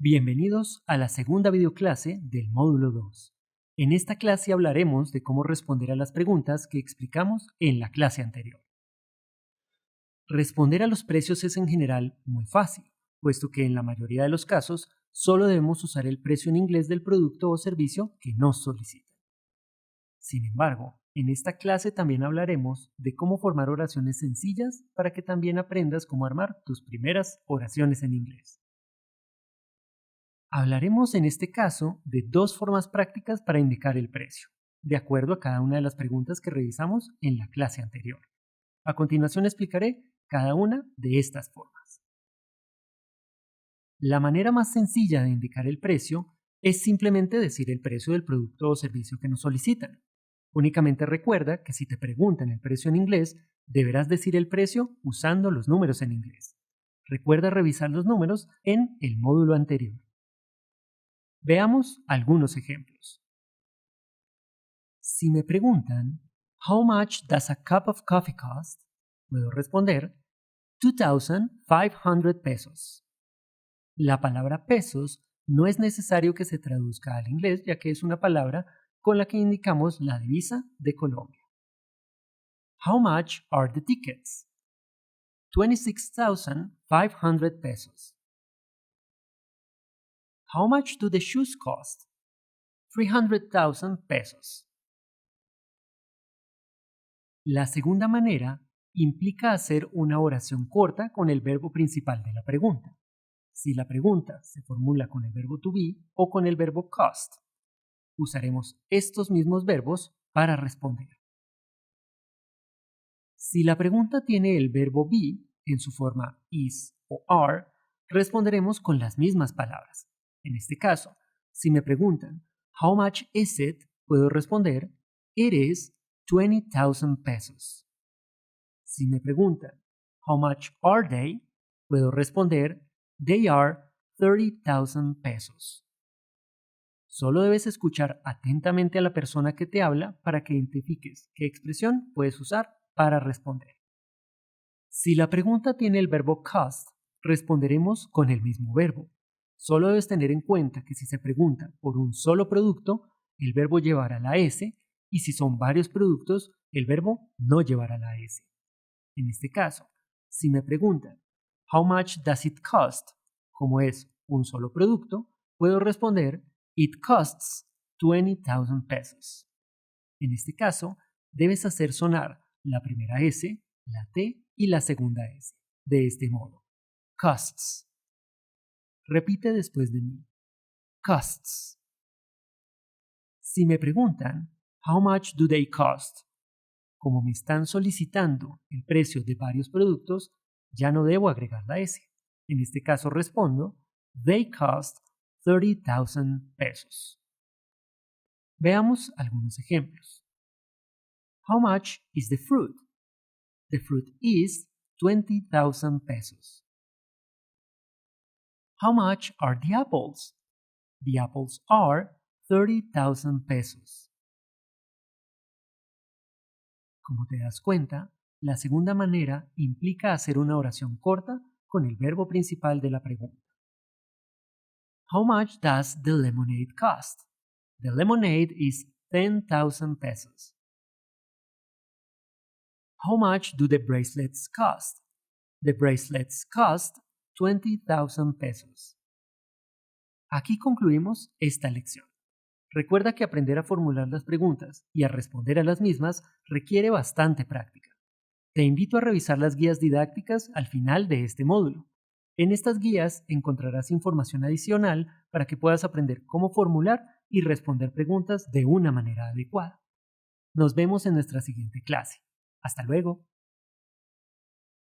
Bienvenidos a la segunda videoclase del módulo 2. En esta clase hablaremos de cómo responder a las preguntas que explicamos en la clase anterior. Responder a los precios es en general muy fácil, puesto que en la mayoría de los casos solo debemos usar el precio en inglés del producto o servicio que nos solicitan. Sin embargo, en esta clase también hablaremos de cómo formar oraciones sencillas para que también aprendas cómo armar tus primeras oraciones en inglés. Hablaremos en este caso de dos formas prácticas para indicar el precio, de acuerdo a cada una de las preguntas que revisamos en la clase anterior. A continuación explicaré cada una de estas formas. La manera más sencilla de indicar el precio es simplemente decir el precio del producto o servicio que nos solicitan. Únicamente recuerda que si te preguntan el precio en inglés, deberás decir el precio usando los números en inglés. Recuerda revisar los números en el módulo anterior. Veamos algunos ejemplos. Si me preguntan, "How much does a cup of coffee cost?", puedo responder, 2,500 pesos. La palabra pesos no es necesario que se traduzca al inglés, ya que es una palabra con la que indicamos la divisa de Colombia. How much are the tickets? 26,500 pesos. How much do the shoes cost? 300,000 pesos. La segunda manera implica hacer una oración corta con el verbo principal de la pregunta. Si la pregunta se formula con el verbo to be o con el verbo cost, usaremos estos mismos verbos para responder. Si la pregunta tiene el verbo be en su forma is o are, responderemos con las mismas palabras. En este caso, si me preguntan "How much is it?", puedo responder "It is 20,000 pesos". Si me preguntan "How much are they?", puedo responder "They are 30,000 pesos". Solo debes escuchar atentamente a la persona que te habla para que identifiques qué expresión puedes usar para responder. Si la pregunta tiene el verbo cost, responderemos con el mismo verbo. Solo debes tener en cuenta que si se pregunta por un solo producto, el verbo llevará la S, y si son varios productos, el verbo no llevará la S. En este caso, si me preguntan "How much does it cost?", como es un solo producto, puedo responder "It costs 20,000 pesos". En este caso, debes hacer sonar la primera S, la T y la segunda S, de este modo: costs. Repite después de mí: costs. Si me preguntan "How much do they cost?", como me están solicitando el precio de varios productos, ya no debo agregar la S. En este caso respondo "They cost 30,000 pesos". Veamos algunos ejemplos. How much is the fruit? The fruit is 20,000 pesos. How much are the apples? The apples are 30,000 pesos. Como te das cuenta, la segunda manera implica hacer una oración corta con el verbo principal de la pregunta. How much does the lemonade cost? The lemonade is 10,000 pesos. How much do the bracelets cost? The bracelets cost 20,000 pesos. Aquí concluimos esta lección. Recuerda que aprender a formular las preguntas y a responder a las mismas requiere bastante práctica. Te invito a revisar las guías didácticas al final de este módulo. En estas guías encontrarás información adicional para que puedas aprender cómo formular y responder preguntas de una manera adecuada. Nos vemos en nuestra siguiente clase. Hasta luego.